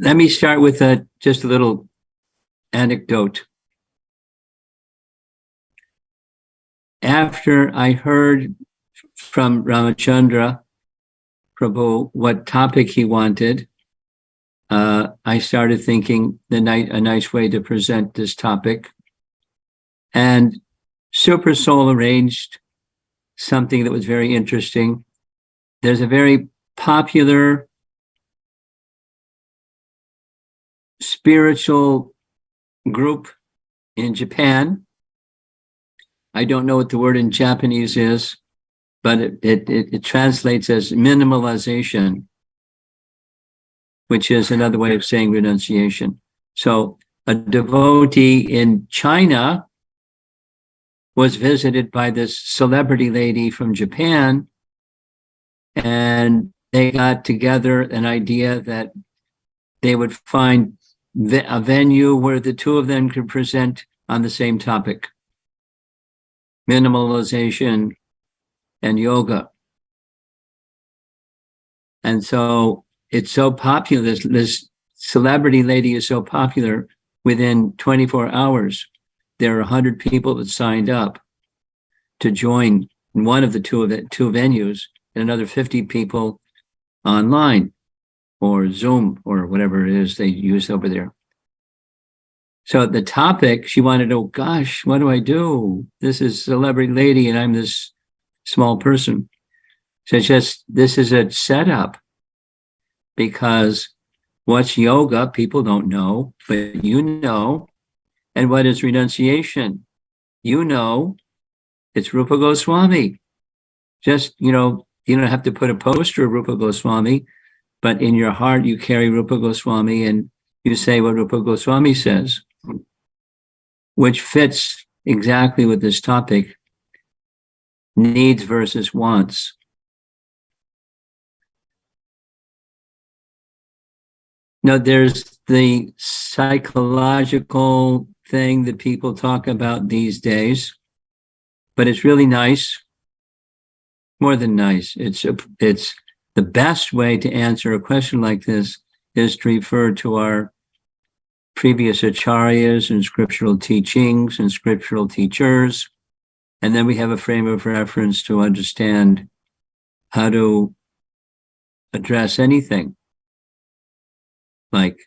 Let me start with just a little anecdote. After I heard from Ramachandra Prabhu what topic he wanted, I started thinking a nice way to present this topic. And Super Soul arranged something that was very interesting. There's a very popular spiritual group in Japan. I don't know what the word in Japanese is, but it translates as minimalization, which is another way of saying renunciation. So a devotee in China was visited by this celebrity lady from Japan, and they got together an idea that they would find a venue where the two of them could present on the same topic: minimalization and yoga. And so it's so popular, this celebrity lady is so popular, within 24 hours, there are 100 people that signed up to join in one of the two venues, and another 50 people online or Zoom or whatever it is they use over there. So the topic, she wanted, oh gosh, what do I do? This is celebrity lady and I'm this small person. So it's just, this is a setup, because what's yoga, people don't know, but you know. And what is renunciation? You know, it's Rupa Goswami. Just, you don't have to put a poster of Rupa Goswami, but in your heart, you carry Rupa Goswami and you say what Rupa Goswami says, which fits exactly with this topic: needs versus wants. Now, there's the psychological thing that people talk about these days, but it's really nice, more than nice. It's the best way to answer a question like this is to refer to our previous acharyas and scriptural teachings and scriptural teachers. And then we have a frame of reference to understand how to address anything, like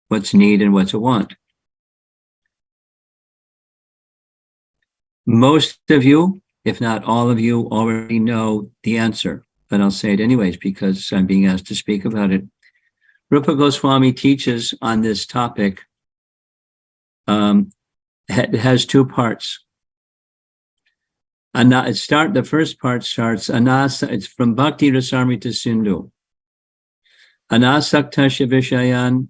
what's need and what's a want. Most of you, if not all of you, already know the answer, but I'll say it anyways because I'm being asked to speak about it. Rupa Goswami teaches on this topic. It has two parts. The first part starts, it's from Bhakti Rasamrita Sindhu. Anasakta Shivishayan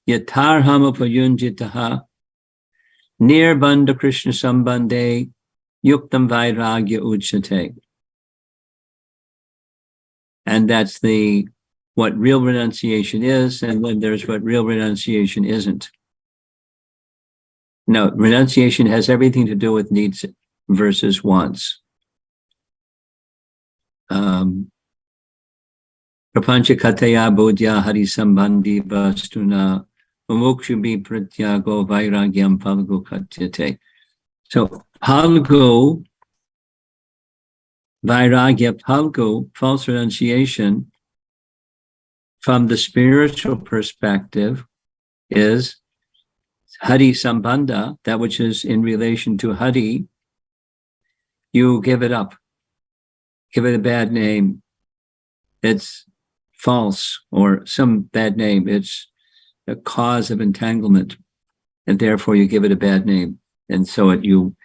Yatarham Upayunjitaha Nirbandha Krishna Sambande Yuktam Vairagya Uchate. And that's what real renunciation is, and then there's what real renunciation isn't. No, renunciation has everything to do with needs versus wants. Prapancha Kataya Bodhya Hari Sambandhi Vastuna Mumukshubi Pratyago Vairagyam Palgu Katyate. So Palgu, Vairagya Palgu, false renunciation, from the spiritual perspective, is Hari Sambandha, that which is in relation to Hari. You give it up, give it a bad name. It's false or some bad name. It's a cause of entanglement, and therefore you give it a bad name. And so you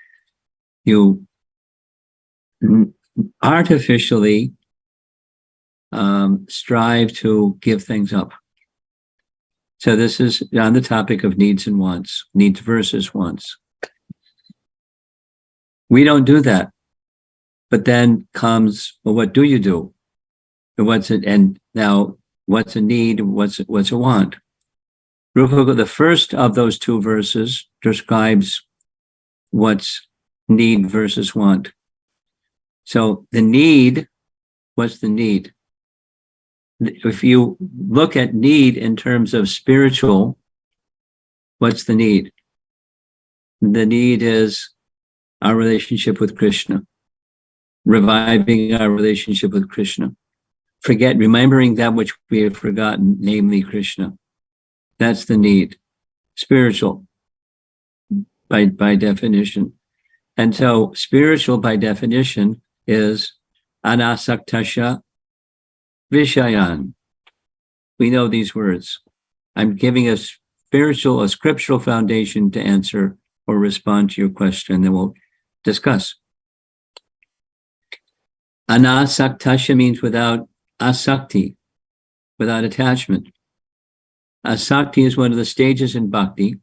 artificially strive to give things up. So this is on the topic of needs and wants, needs versus wants. We don't do that. But then comes, well, what do you do? And now what's a need? What's a want? Rupa, the first of those two verses describes what's need versus want. So the need, what's the need? if you look at need in terms of spiritual, what's the need? The need is our relationship with Krishna, reviving our relationship with Krishna, remembering that which we have forgotten, namely Krishna. That's the need. Spiritual, by definition. And so spiritual, by definition, is anasaktasya vishayan. We know these words. I'm giving a scriptural foundation to answer or respond to your question, then we'll discuss. Anasaktasya means without asakti, without attachment. Asakti is one of the stages in bhakti.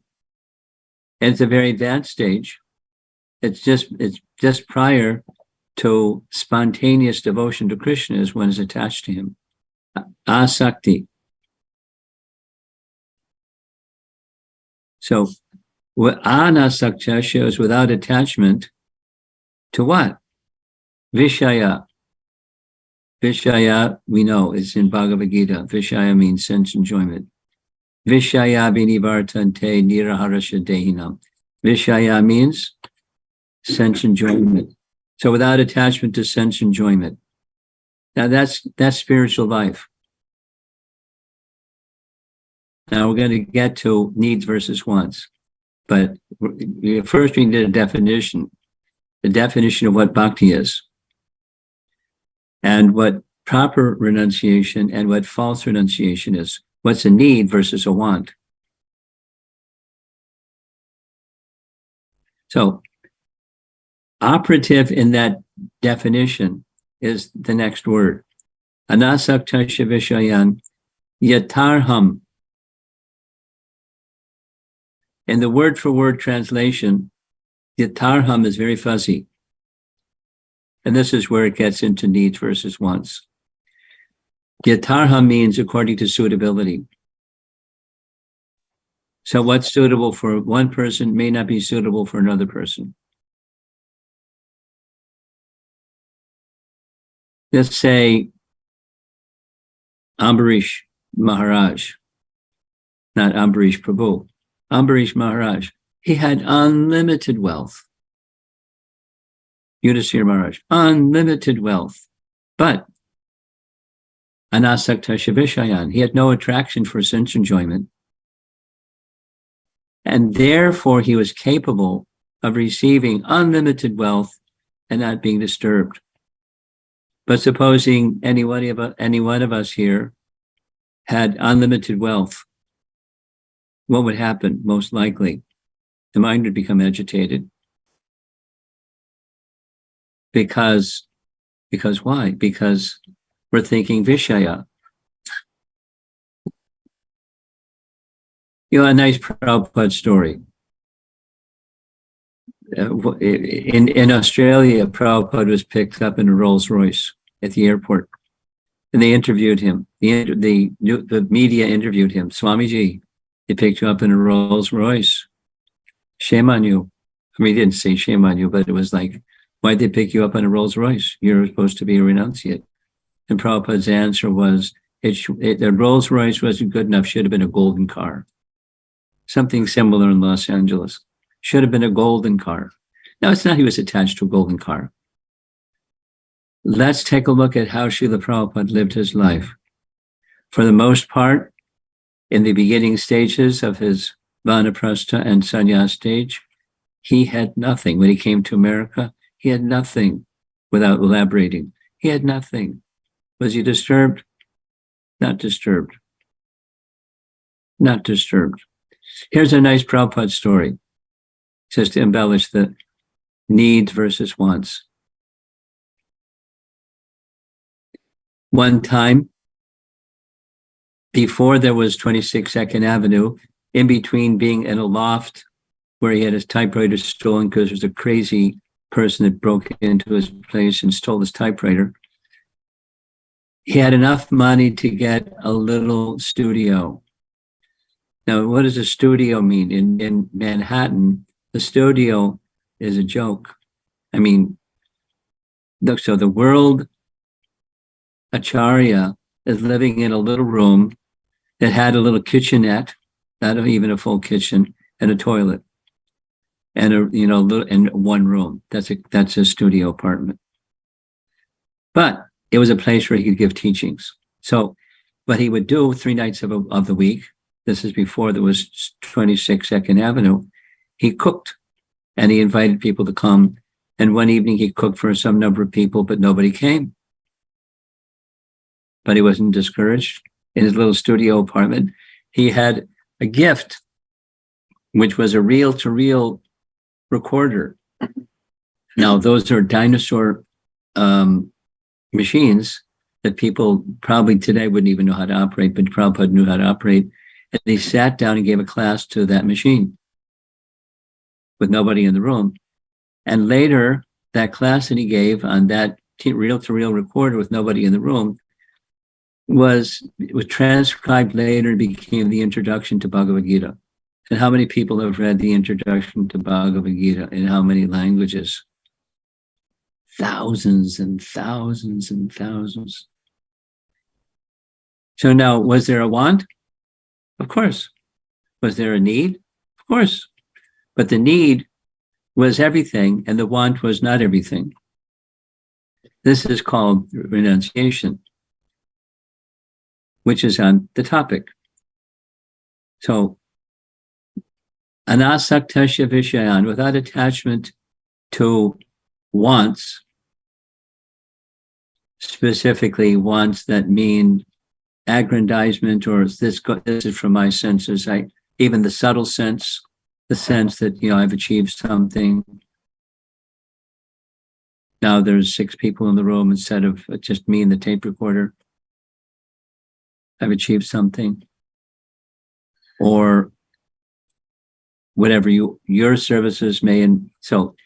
And it's a very advanced stage. It's just prior to spontaneous devotion to Krishna is one is attached to him. Asakti. So anasaktasya is without attachment to what? Vishaya. Vishaya, we know, is in Bhagavad Gita. Vishaya means sense enjoyment. Vishaya vinivartante niraharasya dehinam. Vishaya means sense enjoyment. So without attachment to sense enjoyment. Now that's spiritual life. Now we're going to get to needs versus wants. But first we need a definition. The definition of what bhakti is. And what proper renunciation and what false renunciation is. What's a need versus a want. So, operative in that definition is the next word. Anasaktasya vishayan yatarham. In the word-for-word translation, yatarham is very fuzzy. And this is where it gets into needs versus wants. Yatarham means according to suitability. So what's suitable for one person may not be suitable for another person. Let's say Ambarish Maharaj, not Ambarish Prabhu, Ambarish Maharaj. He had unlimited wealth. Yudhisthira Maharaj, unlimited wealth. But anasaktasya vishayan, he had no attraction for sense enjoyment. And therefore he was capable of receiving unlimited wealth and not being disturbed. But supposing any one of us here had unlimited wealth, what would happen? Most likely, the mind would become agitated. Because why? Because we're thinking Vishaya. You know, a nice Prabhupada story. In Australia, Prabhupada was picked up in a Rolls Royce at the airport. And they interviewed him. The media interviewed him. Swamiji, they picked you up in a Rolls Royce. Shame on you. I mean, he didn't say shame on you, but it was like, why'd they pick you up in a Rolls Royce? You're supposed to be a renunciate. And Prabhupada's answer was, the Rolls Royce wasn't good enough, should have been a golden car. Something similar in Los Angeles. Should have been a golden car. Now, it's not he was attached to a golden car. Let's take a look at how Srila Prabhupada lived his life. For the most part, in the beginning stages of his Vanaprastha and Sannyas stage, he had nothing. When he came to America, he had nothing. Without elaborating, he had nothing. Was he disturbed? Not disturbed. Not disturbed. Here's a nice Prabhupada story, just to embellish the needs versus wants. One time, before there was 26 2nd Avenue, in between being in a loft where he had his typewriter stolen because there was a crazy person that broke into his place and stole his typewriter, he had enough money to get a little studio. Now, what does a studio mean? In Manhattan, the studio is a joke. I mean, look, so the world Acharya is living in a little room that had a little kitchenette, not even a full kitchen, and a toilet, and in one room. That's a studio apartment. But it was a place where he could give teachings. So what he would do 3 nights of the week, this is before there was 26 Second Avenue, he cooked and he invited people to come. And one evening he cooked for some number of people, but nobody came. But he wasn't discouraged. In his little studio apartment, he had a gift, which was a reel-to-reel recorder. Now, those are dinosaur machines that people probably today wouldn't even know how to operate, but Prabhupada knew how to operate. And he sat down and gave a class to that machine with nobody in the room. And later, that class that he gave on that reel-to-reel recorder with nobody in the room was transcribed later and became the introduction to Bhagavad Gita. And how many people have read the introduction to Bhagavad Gita in how many languages? Thousands and thousands and thousands. So now, was there a want? Of course. Was there a need? Of course. But the need was everything, and the want was not everything. This is called renunciation, which is on the topic. So, anasaktasya vishayan, without attachment to wants, specifically wants that mean aggrandizement, or this is from my senses, even the subtle sense, the sense that, I've achieved something. Now there's 6 people in the room instead of just me and the tape recorder. I've achieved something. Or whatever your services may, and so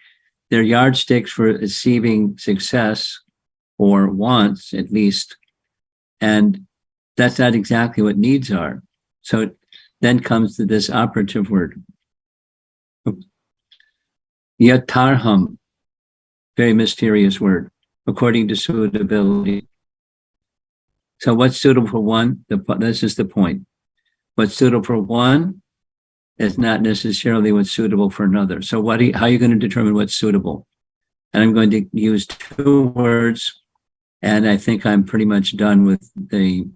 they're yardsticks for achieving success, or wants at least, and that's not exactly what needs are. So then comes to this operative word, yatarham, very mysterious word, according to suitability. So what's suitable for one? This is the point. What's suitable for one is not necessarily what's suitable for another. So how are you going to determine what's suitable? And I'm going to use 2 words, and I think I'm pretty much done with the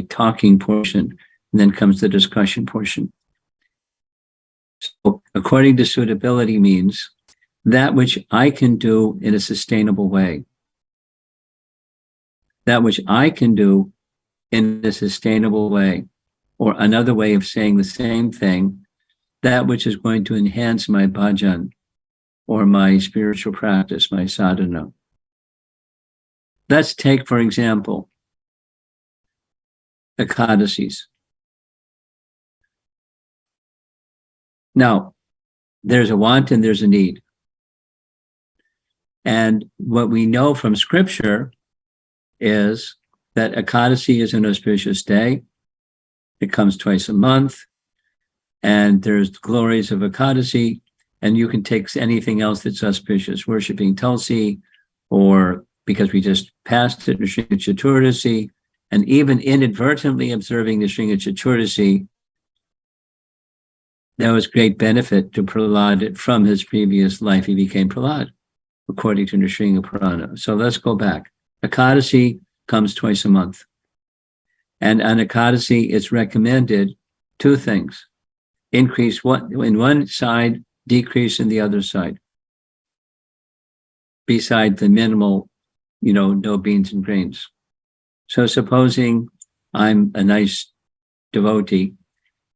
talking portion, and then comes the discussion portion. So according to suitability means that which I can do in a sustainable way. That which I can do in a sustainable way, or another way of saying the same thing, that which is going to enhance my bhajan, or my spiritual practice, my sadhana. Let's take, for example, Ekadasis. Now, there's a want and there's a need. And what we know from scripture is that Ekadasi is an auspicious day. It comes twice a month. And there's the glories of Ekadasi. And you can take anything else that's auspicious, worshiping Tulsi, or because we just passed it, Sringa Chaturdasi, and even inadvertently observing the Sringa Chaturdasi, that was great benefit to Prahlad. From his previous life, he became Prahlad, according to Nrsinga Purana. So let's go back. Ekadasi comes twice a month. And on Ekadasi, it's recommended 2 things. Increase in one side, decrease in the other side. Beside the minimal, no beans and grains. So supposing I'm a nice devotee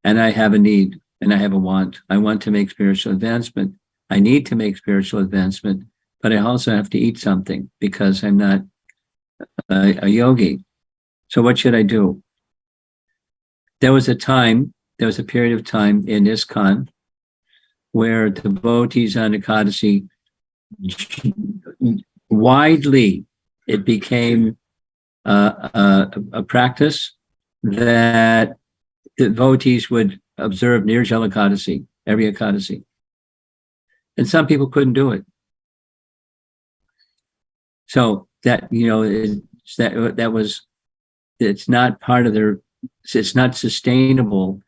and I have a need and I have a want. I want to make spiritual advancement. I need to make spiritual advancement, but I also have to eat something because I'm not a yogi. So what should I do? There was a period of time in ISKCON where devotees on Ekadasi, widely, it became a practice that devotees would observe Nirjala Ekadasi, every Ekadasi. And some people couldn't do it. So that, that was it's not part of their, it's not sustainable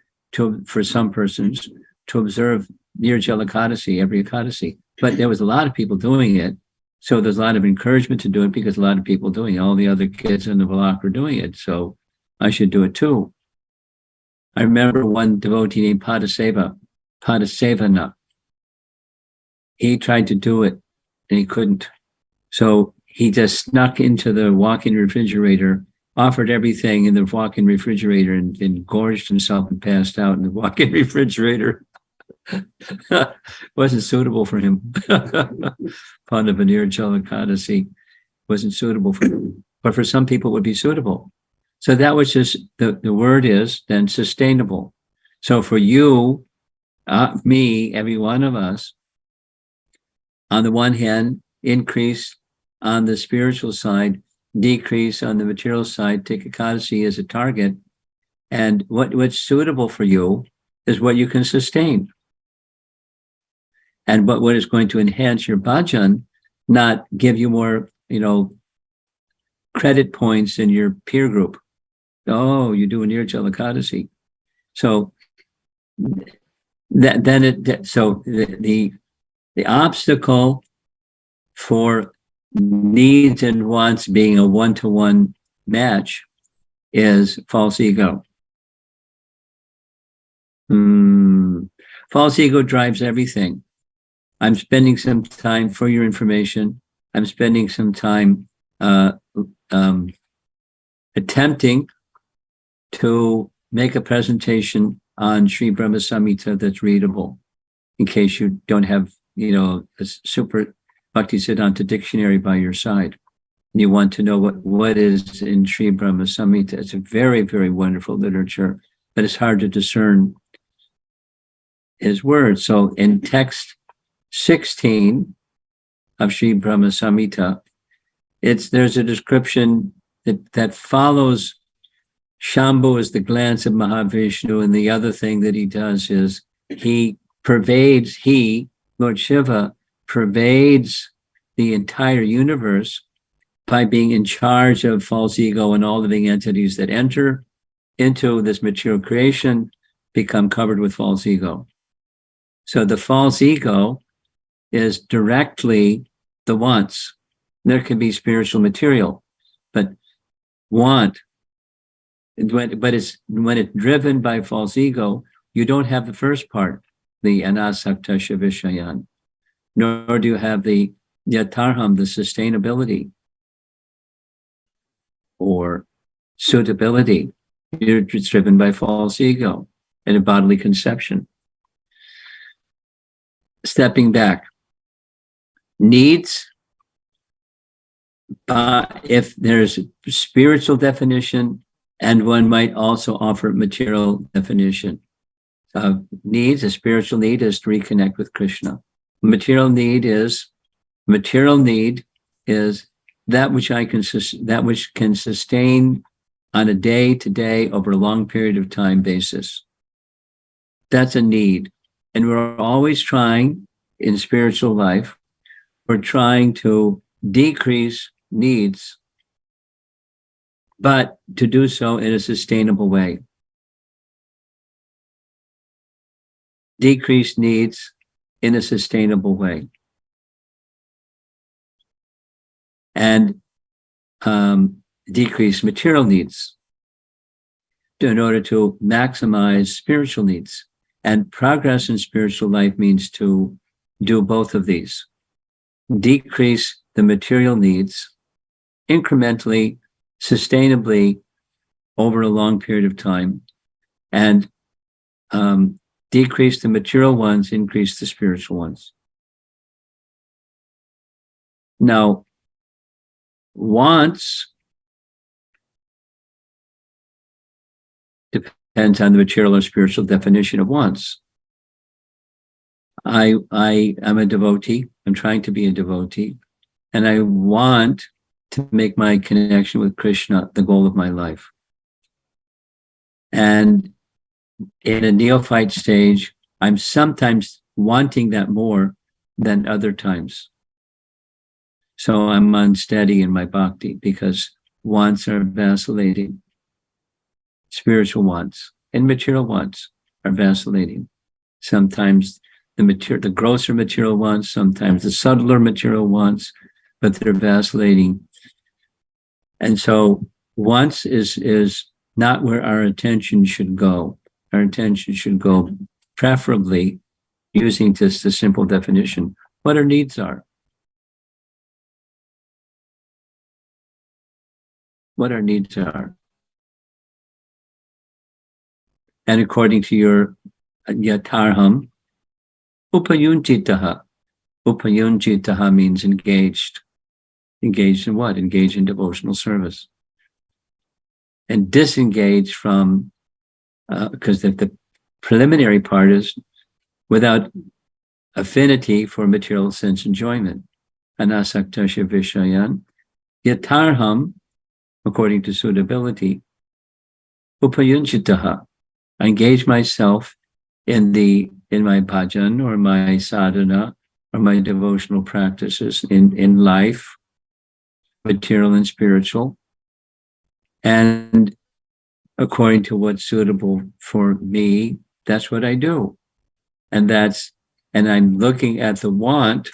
for some persons to observe Nirjala Ekadasi, every Ekadasi. But there was a lot of people doing it. So there's a lot of encouragement to do it because a lot of people doing it. All the other kids in the block were doing it. So I should do it too. I remember one devotee named Padasevana. He tried to do it and he couldn't. So he just snuck into the walk-in refrigerator, offered everything in the walk-in refrigerator, and then gorged himself and passed out in the walk-in refrigerator. Wasn't suitable for him. Nirjala Ekadasi wasn't suitable for him. But for some people it would be suitable. So that was just, the word is then sustainable. So for you, me, every one of us, on the one hand, increase on the spiritual side, decrease on the material side, take Ekadasi as a target. And what's suitable for you is what you can sustain. And what is going to enhance your bhajan, not give you more, credit points in your peer group. Oh, you do a Nirjala Ekadasi. So the obstacle for needs and wants being a one-to-one match is false ego. False ego drives everything. I'm spending some time, for your information, I'm spending some time attempting to make a presentation on Sri Brahma Samhita that's readable, in case you don't have, a super Bhaktisiddhanta dictionary by your side. And you want to know what is in Sri Brahma Samhita. It's a very, very wonderful literature, but it's hard to discern his words. So in text 16 of Sri Brahma Samhita, there's a description that follows Shambhu as the glance of Mahavishnu, and the other thing that he does is Lord Shiva, pervades the entire universe by being in charge of false ego, and all living entities that enter into this material creation become covered with false ego. So the false ego is directly the wants. There can be spiritual material, but when it's driven by false ego, you don't have the first part, the anasakta shavishayan, nor do you have the yatarham, the sustainability or suitability. It's driven by false ego and a bodily conception. Stepping back, needs, if there's a spiritual definition, and one might also offer material definition. Needs, a spiritual need is to reconnect with Krishna. Material need is that which can sustain on a day-to-day, over a long period of time basis. That's a need. And we're always trying, in spiritual life, we're trying to decrease needs, but to do so in a sustainable way. Decrease needs in a sustainable way. And decrease material needs in order to maximize spiritual needs. And progress in spiritual life means to do both of these. Decrease the material needs incrementally, sustainably over a long period of time, and decrease the material ones, increase the spiritual ones. Now, wants depends on the material or spiritual definition of wants. I'm a devotee. I'm trying to be a devotee, and I want to make my connection with Krishna the goal of my life. And in a neophyte stage, I'm sometimes wanting that more than other times. So I'm unsteady in my bhakti because wants are vacillating. spiritual wants and material wants are vacillating. Sometimes the grosser material wants, sometimes the subtler material wants, but they're vacillating. And so wants is not where our attention should go. Our attention should go preferably using just the simple definition, what our needs are. What our needs are. And according to your yatarham, upayunjitaha. Upayunjitaha means engaged. Engaged in what? Engaged in devotional service. And disengaged from, because the preliminary part is without affinity for material sense enjoyment. Anasaktasya vishayan. Yatarham, according to suitability, upayunjitaha. I engage myself in my bhajan or my sadhana or my devotional practices in life, material and spiritual, and according to what's suitable for me, that's what I do. And I'm looking at the want,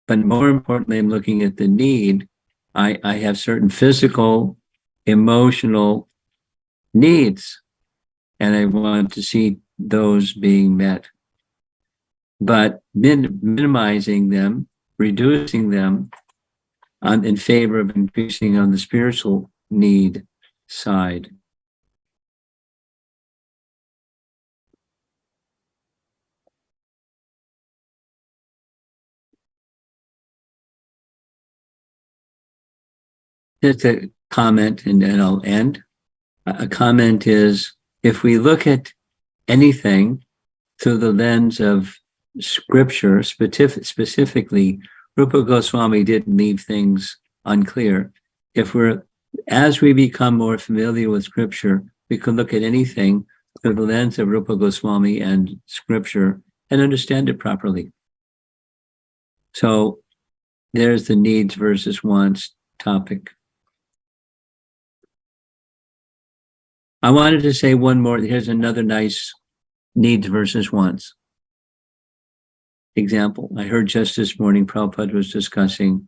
but more importantly, I'm looking at the need. I have certain physical, emotional needs, and I want to see those being met. But minimizing them, reducing them in favor of increasing on the spiritual need side. Just a comment, and then I'll end. A comment is, if we look at anything through the lens of scripture, specifically, Rupa Goswami didn't leave things unclear. As we become more familiar with scripture, we can look at anything through the lens of Rupa Goswami and scripture and understand it properly. So there's the needs versus wants topic. I wanted to say one more. Here's another nice needs versus wants example. I heard just this morning Prabhupada was discussing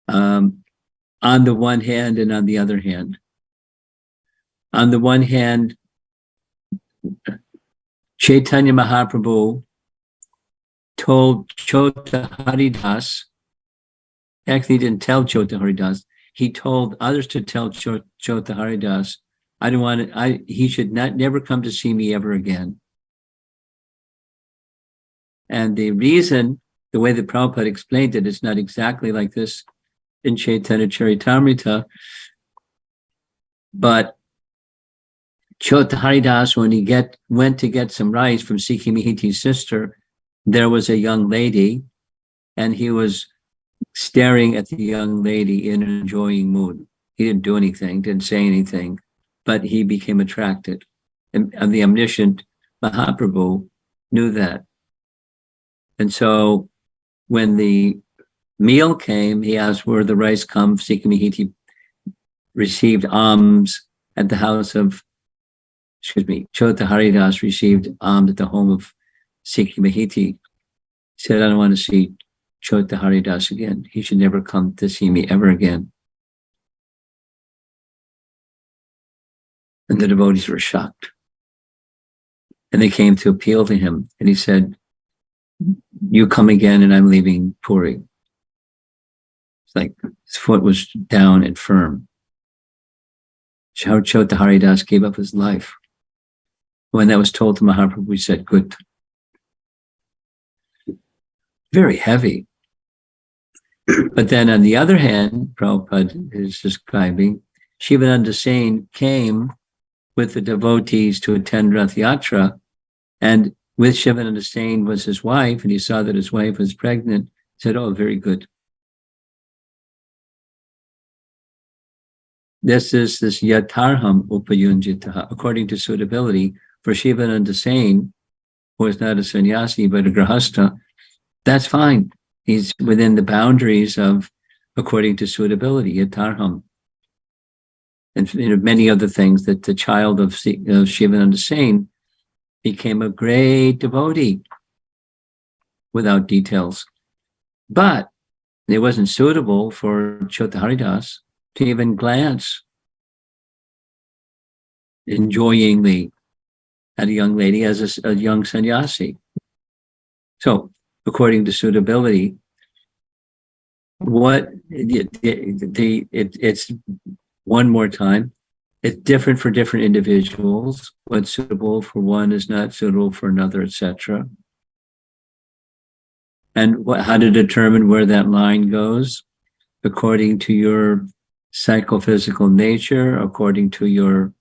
on the one hand and on the other hand. On the one hand, Chaitanya Mahaprabhu told Chota Haridas, actually he didn't tell Chota Haridas, he told others to tell Chota Haridas, he should never come to see me ever again. And the reason, the way that Prabhupada explained it, it's not exactly like this in Chaitanya Charitamrita, but Chota Haridas, when he went to get some rice from Sikhi Mihiti's sister, there was a young lady, and he was staring at the young lady in an enjoying mood. He didn't do anything, didn't say anything, but he became attracted. And the omniscient Mahaprabhu knew that. And so when the meal came, he asked where the rice come. Sikhi Mihiti received alms at the house of, Chota Haridas received alms at the home of Sikhi Mihiti. He said, I don't want to see Chota Haridas again. He should never come to see me ever again. And the devotees were shocked. And they came to appeal to him. And he said, you come again and I'm leaving Puri. It's like his foot was down and firm. Chota Haridas gave up his life. When that was told to Mahaprabhu, he said, good. Very heavy. But then on the other hand, Prabhupada is describing, Shivananda Sain came with the devotees to attend Rath Yatra, and with Shivananda Sain was his wife, and he saw that his wife was pregnant, said, oh, very good. This is this yatarham upayunjitaha, according to suitability, for Shivananda Sain, who is not a sannyasi, but a grahastha, that's fine. He's within the boundaries of, according to suitability, yatarham. and many other things, that the child of Shivananda Sen became a great devotee without details. But it wasn't suitable for Chotaharidas to even glance enjoyingly at a young lady as a young sannyasi. So, according to suitability, it's one more time, it's different for different individuals. What's suitable for one is not suitable for another, etc. And how to determine where that line goes? According to your psychophysical nature, according to your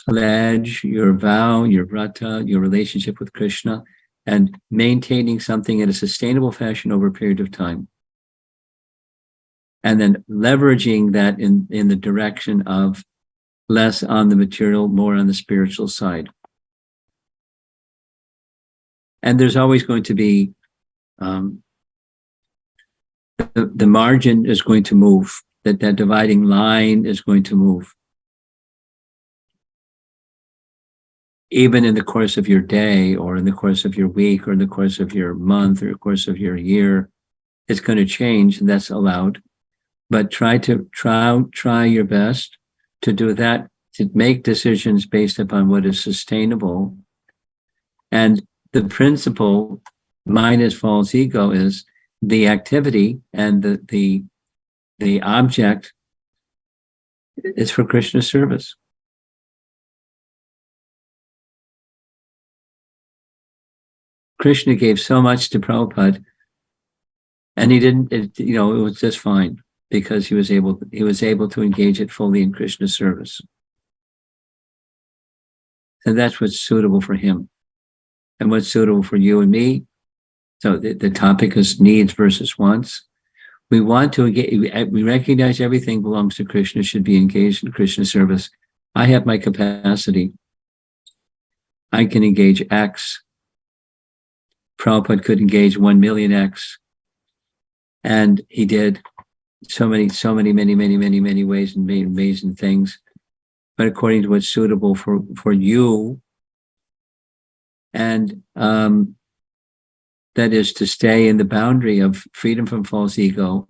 pledge, your vow, your vrata, your relationship with Krishna, and maintaining something in a sustainable fashion over a period of time. And then leveraging that in the direction of less on the material, more on the spiritual side. And there's always going to be, the margin is going to move, that dividing line is going to move. Even in the course of your day, or in the course of your week, or in the course of your month, or the course of your year, it's going to change, and that's allowed. But try your best to do that, to make decisions based upon what is sustainable. And the principle, minus false ego, is the activity and the object is for Krishna service. Krishna gave so much to Prabhupada, and he didn't, it was just fine, because he was able to engage it fully in Krishna's service. And that's what's suitable for him. And what's suitable for you and me. So the topic is needs versus wants. We recognize everything belongs to Krishna, should be engaged in Krishna service. I have my capacity. I can engage X. Prabhupada could engage 1 million X. And he did so many ways and made amazing things. But according to what's suitable for you, and that is to stay in the boundary of freedom from false ego,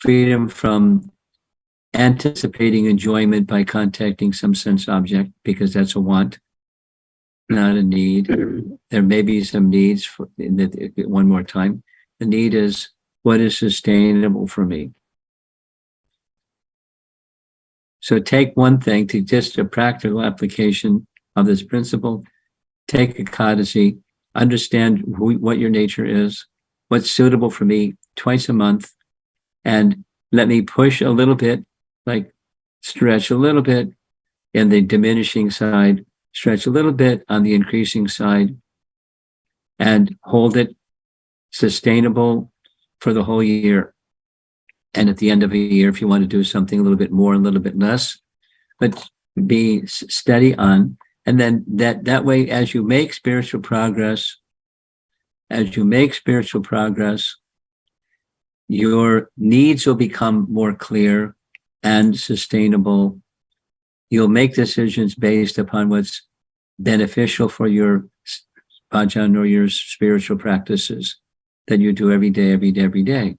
freedom from anticipating enjoyment by contacting some sense object, because that's a want, not a need. There may be some needs one more time. The need is, what is sustainable for me? So take one thing, to just a practical application of this principle. Take Ekadasi, understand what your nature is, what's suitable for me twice a month, and let me push a little bit, like stretch a little bit in the diminishing side, stretch a little bit on the increasing side, and hold it sustainable for the whole year. And at the end of a year, if you want to do something a little bit more, a little bit less, but be steady on. And then that way, as you make spiritual progress, your needs will become more clear and sustainable. You'll make decisions based upon what's beneficial for your bhajan or your spiritual practices that you do every day.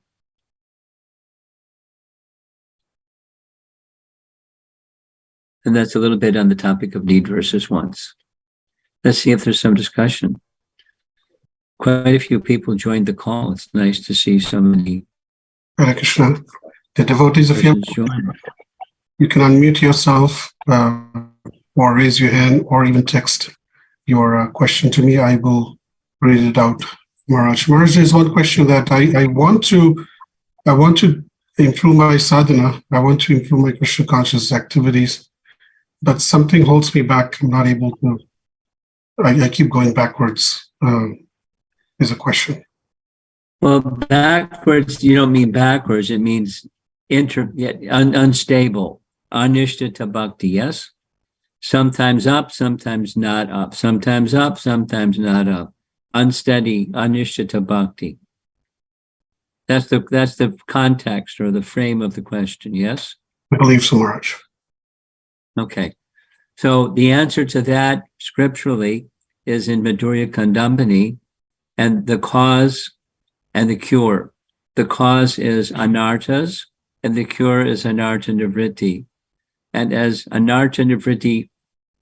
And that's a little bit on the topic of need versus wants. Let's see if there's some discussion. Quite a few people joined the call. It's nice to see so many. Hare Krishna. The devotees of you can unmute yourself or raise your hand or even text your question to me. I will read it out. Maharaj, there's one question that I want to improve my sadhana. I want to improve my Krishna conscious activities. But something holds me back. I'm not able to. I keep going backwards. Is a question. Well, backwards, you don't mean backwards. It means unstable. Anishtata bhakti, yes? Sometimes up, sometimes not up. Sometimes up, sometimes not up. Unsteady, anishtata bhakti. That's the context or the frame of the question, yes? I believe so, Maharaj. Okay. So the answer to that scripturally is in Madhurya Kandambini, and the cause and the cure. The cause is anarthas, and the cure is anartha nivritti. And as anartha nivritti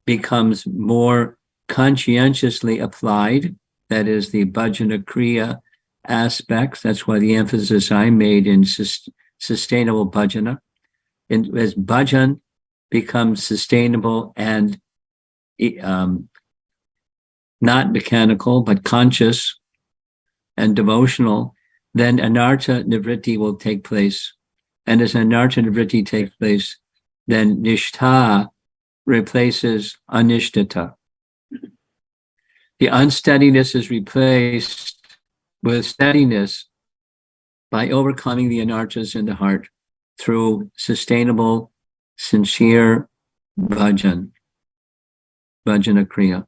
becomes more conscientiously applied, that is the bhajana kriya aspects, that's why the emphasis I made in sustainable bhajana. And as bhajan becomes sustainable and not mechanical, but conscious and devotional, then anartha nivritti will take place. And as anartha nivritti takes place, then nishtha replaces anishtata. The unsteadiness is replaced with steadiness by overcoming the anarthas in the heart through sustainable, sincere bhajana kriya.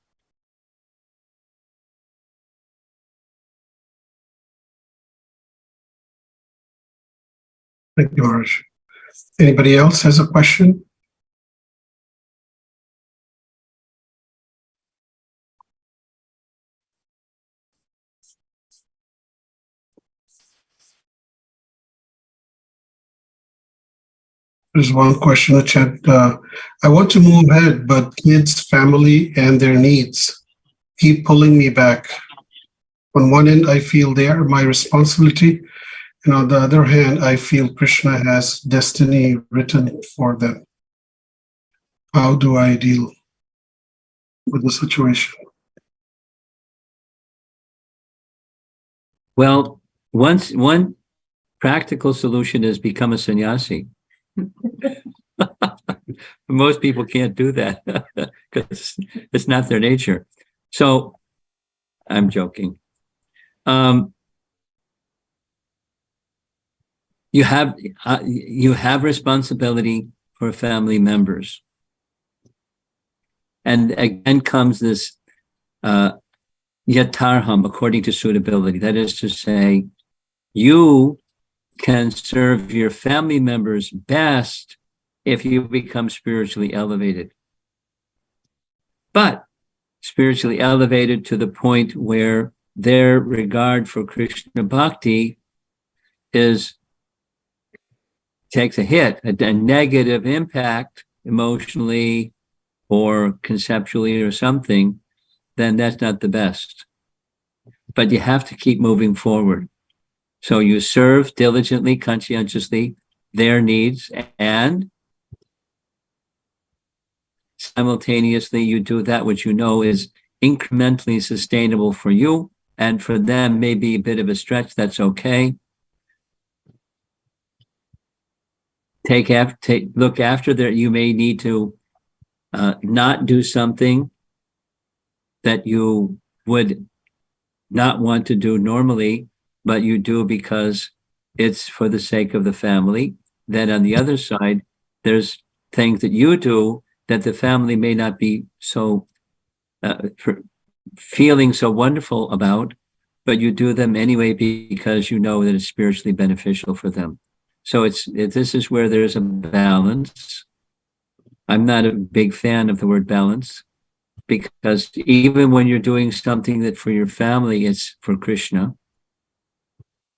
Thank you, Maharaj. Anybody else has a question? There's one question in the chat. I want to move ahead, but kids, family, and their needs keep pulling me back. On one end, I feel they are my responsibility, and on the other hand, I feel Krishna has destiny written for them. How do I deal with the situation? Well, one practical solution is become a sannyasi. Most people can't do that because it's not their nature. So I'm joking. You have responsibility for family members. And again comes this yatarham, according to suitability. That is to say, you can serve your family members best if you become spiritually elevated. But spiritually elevated to the point where their regard for Krishna bhakti takes a hit, a negative impact emotionally or conceptually or something, then that's not the best. But you have to keep moving forward. So you serve diligently, conscientiously their needs, and simultaneously you do that which you know is incrementally sustainable for you, and for them maybe a bit of a stretch. That's okay. Look after that. You may need to not do something that you would not want to do normally, but you do because it's for the sake of the family. Then on the other side, there's things that you do that the family may not be so feeling so wonderful about, but you do them anyway because you know that it's spiritually beneficial for them. So this is where there's a balance. I'm not a big fan of the word balance, because even when you're doing something that for your family, it's for Krishna,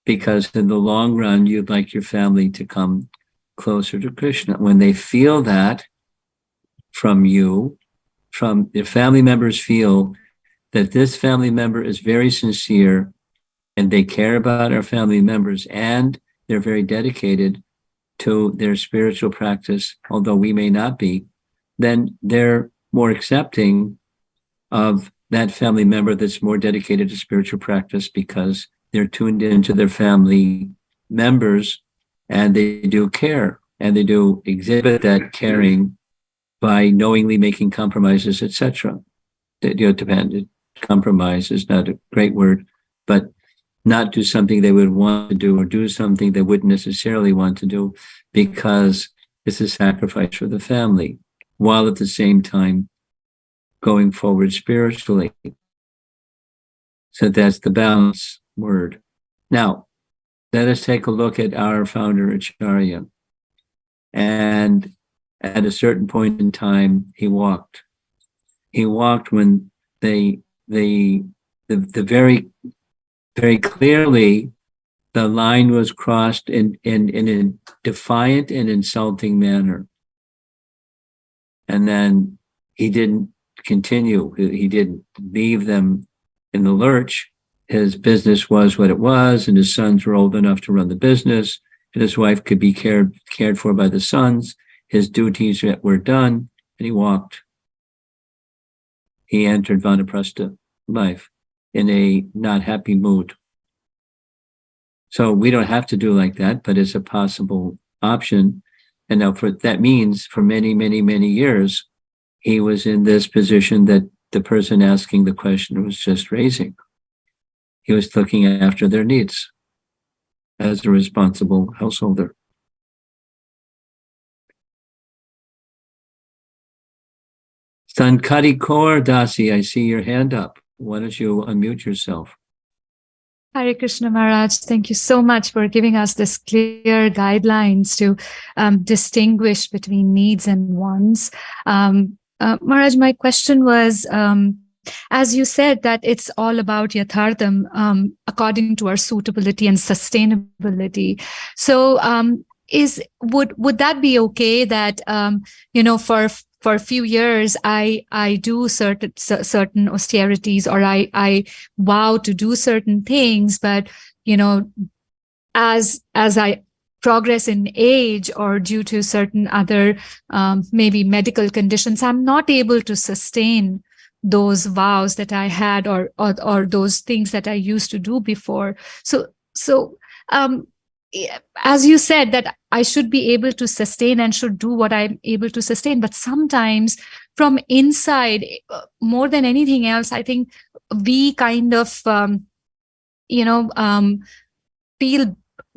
because in the long run, you'd like your family to come closer to Krishna. When they feel that from you, from their family members feel that this family member is very sincere and they care about our family members and they're very dedicated to their spiritual practice, although we may not be, then they're more accepting of that family member that's more dedicated to spiritual practice because they're tuned into their family members and they do care and they do exhibit that caring by knowingly making compromises, etc. Compromise is not a great word, but not do something they would want to do or do something they wouldn't necessarily want to do because it's a sacrifice for the family, while at the same time going forward spiritually. So that's the balance word. Now, let us take a look at our founder Acharya. And At a certain point in time, he walked. He walked when the very, very clearly the line was crossed in a defiant and insulting manner. And then he didn't continue. He didn't leave them in the lurch. His business was what it was, and his sons were old enough to run the business, and his wife could be cared for by the sons. His duties were done, and he walked. He entered vanaprastha life in a not happy mood. So we don't have to do like that, but it's a possible option. And now that means for many, many, many years, he was in this position that the person asking the question was just raising. He was looking after their needs as a responsible householder. Sankari Kaur Dasi, I see your hand up. Why don't you unmute yourself? Hare Krishna Maharaj, thank you so much for giving us this clear guidelines to distinguish between needs and wants. Maharaj, my question was, as you said, that it's all about yathartham according to our suitability and sustainability. So would that be okay that, for a few years, I do certain austerities, or I vow to do certain things, but as I progress in age or due to certain other maybe medical conditions, I'm not able to sustain those vows that I had or those things that I used to do before. So as you said, that I should be able to sustain and should do what I'm able to sustain. But sometimes from inside, more than anything else, I think we kind of,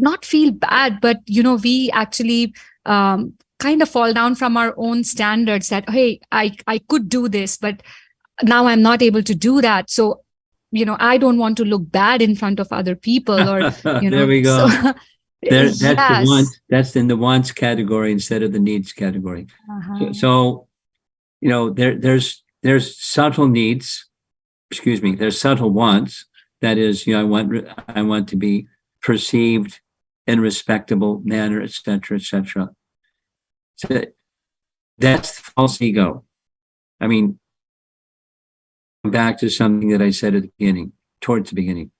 not feel bad, but, we actually kind of fall down from our own standards that, hey, I could do this, but now I'm not able to do that. So, I don't want to look bad in front of other people, or, There we go. So, that's the yes. wants. That's in the wants category instead of the needs category. So there's subtle needs. Excuse me. There's subtle wants. That is, I want to be perceived in a respectable manner, etc., etc. So that's false ego. I mean, back to something that I said at the beginning, towards the beginning.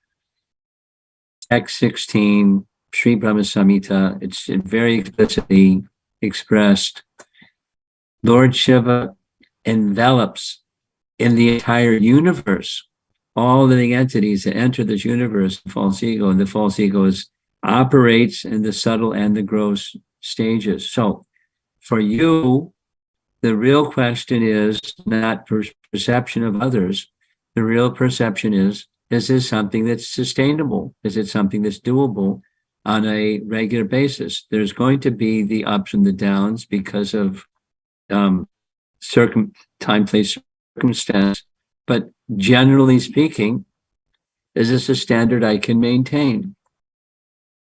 Text 16. Sri Brahma Samhita, it's very explicitly expressed. Lord Shiva envelops in the entire universe all living entities that enter this universe, the false ego, and the false ego operates in the subtle and the gross stages. So for you, the real question is not perception of others. The real perception is this something that's sustainable? Is it something that's doable on a regular basis? There's going to be the ups and the downs because of time, place, circumstance. But generally speaking, is this a standard I can maintain?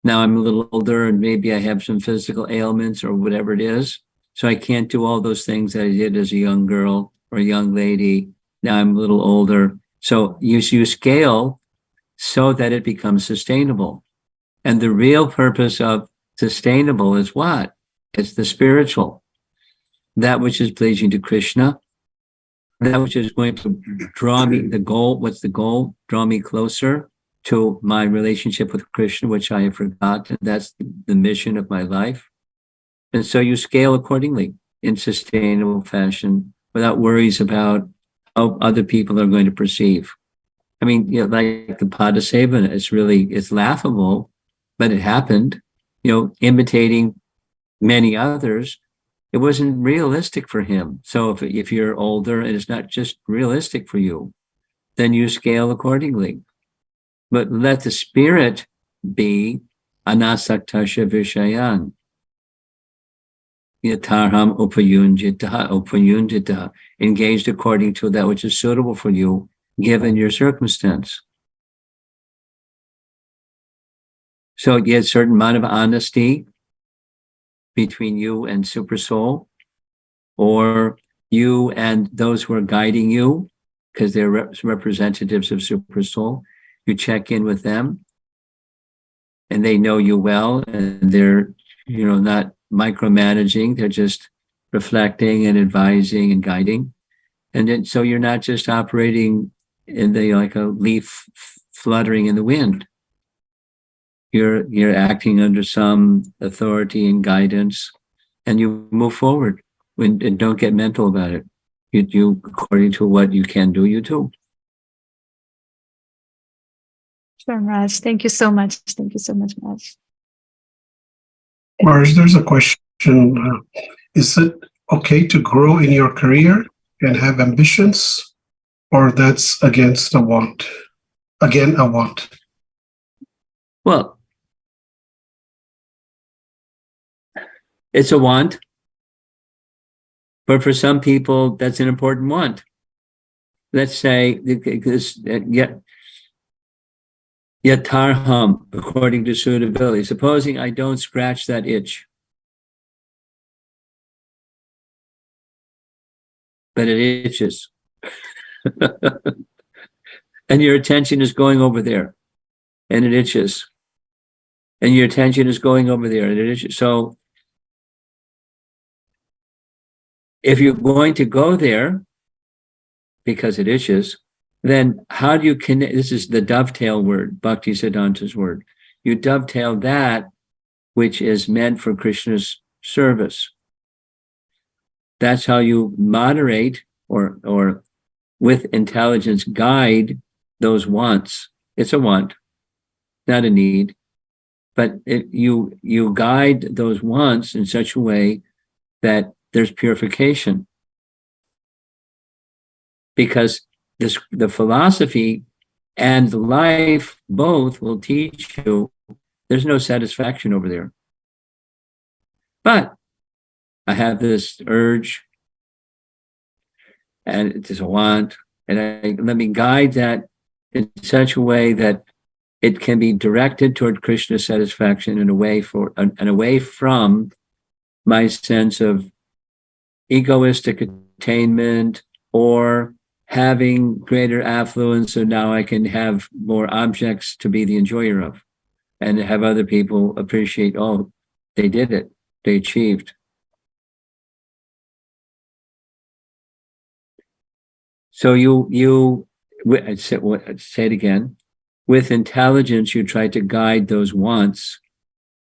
Now I'm a little older and maybe I have some physical ailments or whatever it is. So I can't do all those things that I did as a young girl or a young lady. Now I'm a little older. So you scale so that it becomes sustainable. And the real purpose of sustainable is what? It's the spiritual. That which is pleasing to Krishna. That which is going to draw me, the goal, what's the goal? Draw me closer to my relationship with Krishna, which I have forgotten. That's the mission of my life. And so you scale accordingly in sustainable fashion without worries about how other people are going to perceive. I mean, like the Padasevana, it's laughable, but it happened, imitating many others. It wasn't realistic for him. So if you're older and it's not just realistic for you, then you scale accordingly. But let the spirit be anasaktasya vishayan. Yatarham upayunjita, engaged according to that which is suitable for you, given your circumstance. So you get a certain amount of honesty between you and Super Soul. or you and those who are guiding you, because they're representatives of Super Soul, you check in with them, and they know you well, and they're, not micromanaging, they're just reflecting and advising and guiding. And then, so you're not just operating in like a leaf fluttering in the wind. You're acting under some authority and guidance, and you move forward and don't get mental about it. You according to what you can do, you do. Sure, Maharaj. Thank you so much. Thank you so much, Maharaj. Maharaj, there's a question. Is it okay to grow in your career and have ambitions, or that's against a want? Again, a want. Well, it's a want, but for some people, that's an important want. Let's say this, yatarham, according to suitability. Supposing I don't scratch that itch, but it itches. And your attention is going over there, and it itches. And your attention is going over there, and it itches. So if you're going to go there because it itches, then how do you connect? This is the dovetail word, Bhakti Siddhanta's word. You dovetail that which is meant for Krishna's service. That's how you moderate or with intelligence guide those wants. It's a want, not a need, but you guide those wants in such a way that there's purification. Because the philosophy and life both will teach you there's no satisfaction over there. But I have this urge, and it is a want, and let me guide that in such a way that it can be directed toward Krishna's satisfaction and away from my sense of egoistic attainment or having greater affluence, so now I can have more objects to be the enjoyer of, and have other people appreciate, oh, they did it, they achieved. So you say it again, with intelligence, you try to guide those wants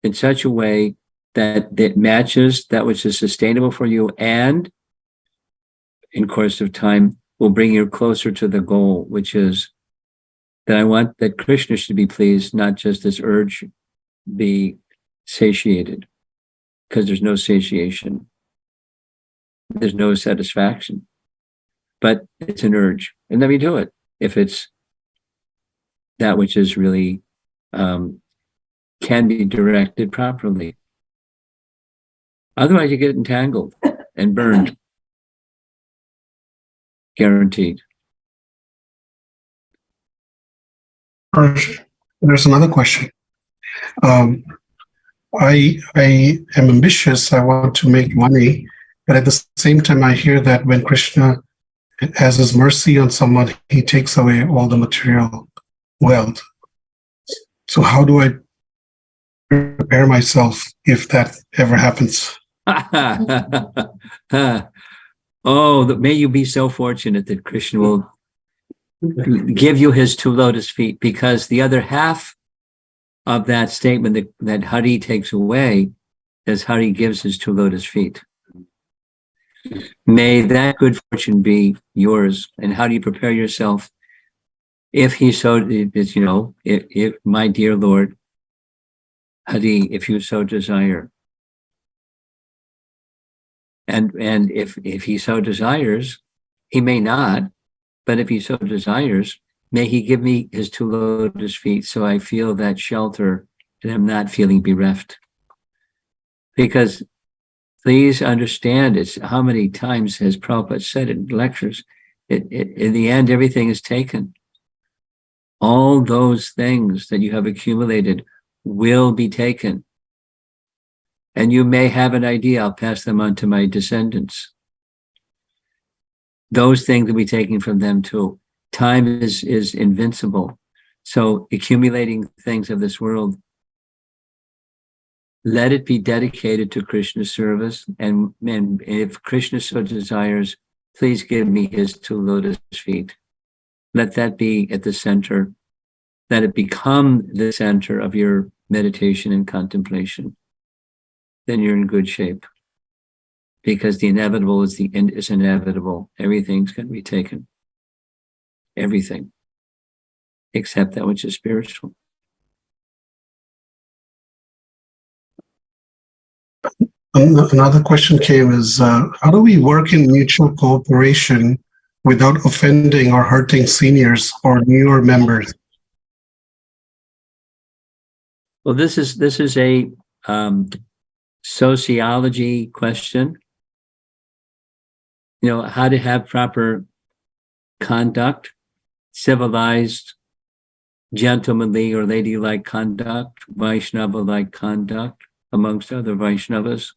in such a way that it matches that which is sustainable for you, and in course of time will bring you closer to the goal, which is that I want that Krishna should be pleased, not just this urge be satiated, because there's no satiation. There's no satisfaction, but it's an urge. And let me do it if it's that which is really can be directed properly. Otherwise, you get entangled and burned. Guaranteed. There's another question. I am ambitious. I want to make money, but at the same time, I hear that when Krishna has his mercy on someone, he takes away all the material wealth. So how do I prepare myself if that ever happens? Oh, may you be so fortunate that Krishna will give you his two lotus feet, because the other half of that statement that Hari takes away is Hari gives his two lotus feet. May that good fortune be yours. And how do you prepare yourself? If he so, if my dear Lord, Hari, if you so desire. And if he so desires, he may not, but if he so desires, may he give me his two lotus feet so I feel that shelter and I'm not feeling bereft. Because please understand, it's how many times has Prabhupada said it in lectures, in the end, everything is taken. All those things that you have accumulated will be taken. And you may have an idea, I'll pass them on to my descendants. those things will be taken from them too. Time is invincible. So accumulating things of this world, let it be dedicated to Krishna's service. And if Krishna so desires, please give me his two lotus feet. Let that be at the center. Let it become the center of your meditation and contemplation. Then you're in good shape. Because the inevitable is inevitable. Everything's going to be taken. Everything. Except that which is spiritual. Another question came is, how do we work in mutual cooperation without offending or hurting seniors or newer members? Well, this is a sociology question. You know, how to have proper conduct, civilized, gentlemanly or ladylike conduct, Vaishnava-like conduct amongst other Vaishnavas.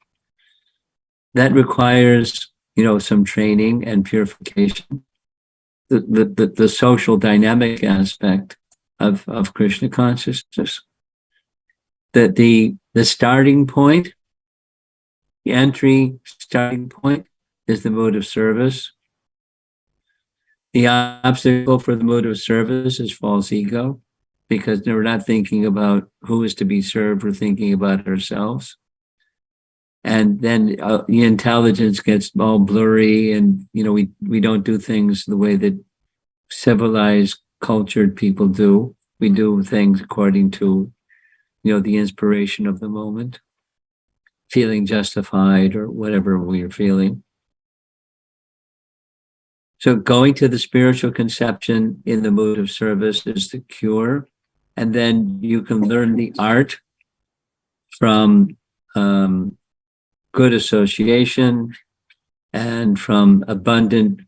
That requires, some training and purification. The social dynamic aspect of Krishna consciousness. That the starting point, the starting point is the mode of service. The obstacle for the mode of service is false ego, because we're not thinking about who is to be served, we're thinking about ourselves. And then the intelligence gets all blurry, and we don't do things the way that civilized, cultured people do. We do things according to, the inspiration of the moment, feeling justified or whatever we are feeling. So going to the spiritual conception in the mood of service is the cure. And then you can learn the art from good association and from abundant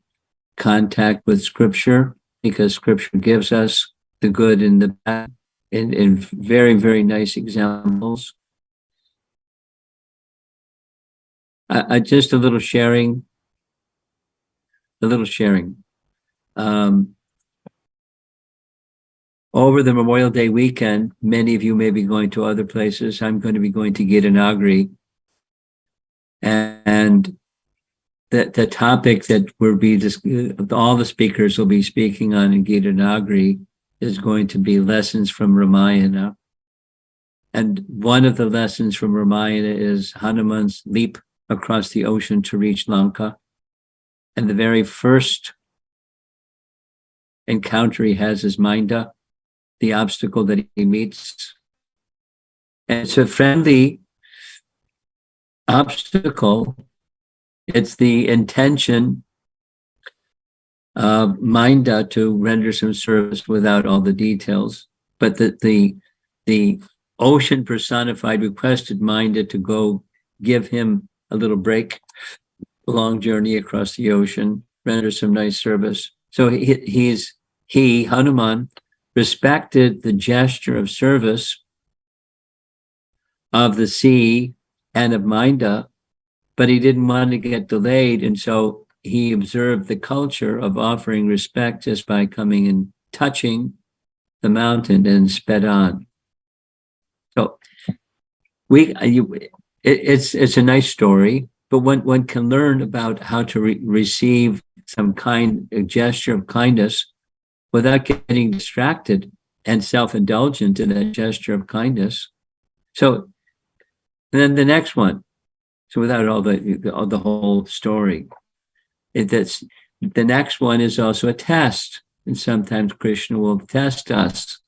contact with scripture, because scripture gives us the good and the bad in very, very nice examples. Just a little sharing. Over the Memorial Day weekend, many of you may be going to other places. I'm going to be going to Gitanagari. And the topic that all the speakers will be speaking on in Gitanagari is going to be lessons from Ramayana. And one of the lessons from Ramayana is Hanuman's leap across the ocean to reach Lanka. And the very first encounter he has is Minda, the obstacle that he meets. And it's a friendly obstacle. It's the intention of Minda to render some service without all the details. But the ocean personified requested Minda to go give him a little break, a long journey across the ocean, render some nice service. So he, Hanuman, respected the gesture of service of the sea and of Minda, but he didn't want to get delayed. And so he observed the culture of offering respect just by coming and touching the mountain and sped on. So it's a nice story, but one can learn about how to receive a gesture of kindness without getting distracted and self-indulgent in that gesture of kindness. So then the next one, so without all the whole story, the next one is also a test. And sometimes Krishna will test us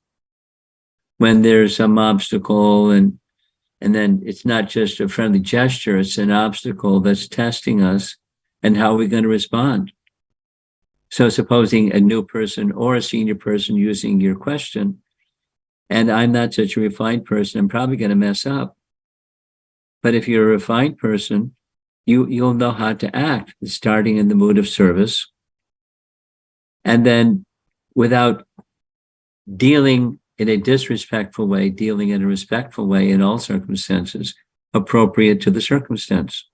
when there's some obstacle, and then it's not just a friendly gesture, it's an obstacle that's testing us, and how are we going to respond? So supposing a new person or a senior person using your question, and I'm not such a refined person, I'm probably going to mess up. But if you're a refined person, you'll know how to act, starting in the mood of service. And then without dealing in a disrespectful way, dealing in a respectful way in all circumstances, appropriate to the circumstance.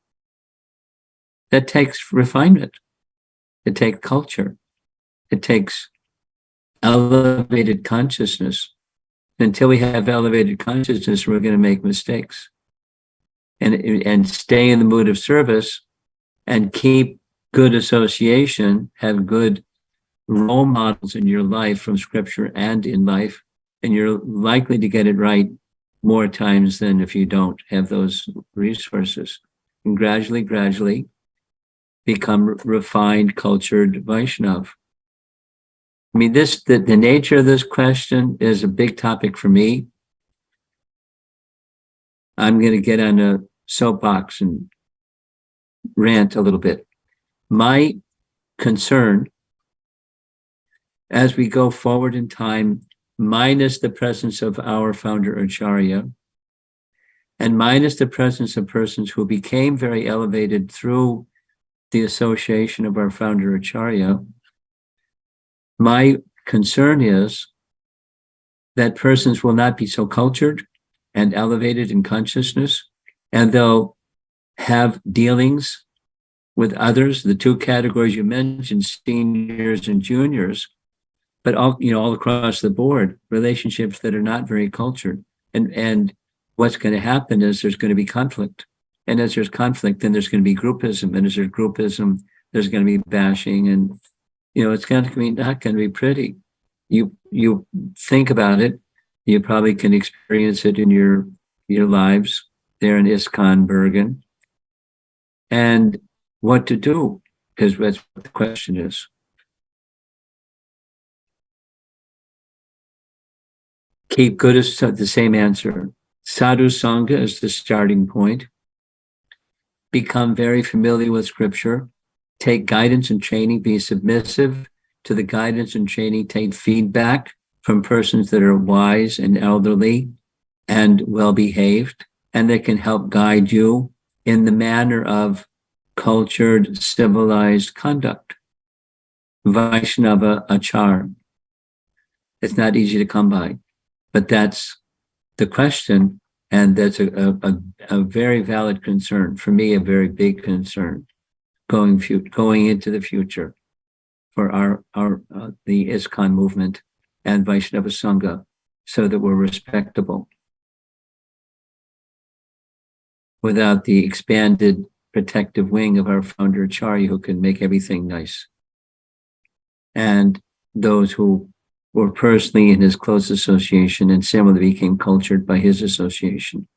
That takes refinement. It takes culture. It takes elevated consciousness. Until we have elevated consciousness, we're going to make mistakes. And stay in the mood of service and keep good association, have good role models in your life from scripture and in life, and you're likely to get it right more times than if you don't have those resources. And gradually become refined, cultured Vaishnav. I mean, the nature of this question is a big topic for me. I'm going to get on a soapbox and rant a little bit. My concern as we go forward in time, minus the presence of our founder Acharya, and minus the presence of persons who became very elevated through the association of our founder Acharya, my concern is that persons will not be so cultured and elevated in consciousnness, and they'll have dealings with others, the two categories you mentioned, seniors and juniors, but all across the board, relationships that are not very cultured. And what's going to happen is there's going to be conflict. And as there's conflict, then there's going to be groupism. And as there's groupism, there's going to be bashing. And, it's going to be not going to be pretty. You think about it, you probably can experience it in your lives there in ISKCON Bergen. And what to do, because that's what the question is. Keep good as the same answer. Sadhu Sangha is the starting point. Become very familiar with scripture. Take guidance and training. Be submissive to the guidance and training. Take feedback from persons that are wise and elderly and well-behaved, and that can help guide you in the manner of cultured, civilized conduct. Vaishnava Achar. It's not easy to come by, but that's the question, and that's a very valid concern. For me, a very big concern going into the future for the ISKCON movement and Vaishnava Sangha, so that we're respectable without the expanded protective wing of our founder Acharya, who can make everything nice. And those who were personally in his close association and similarly became cultured by his association.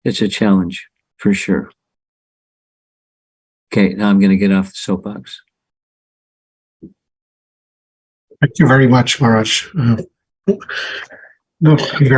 It's a challenge, for sure. Okay, now I'm going to get off the soapbox. Thank you very much, Maharaj. No, very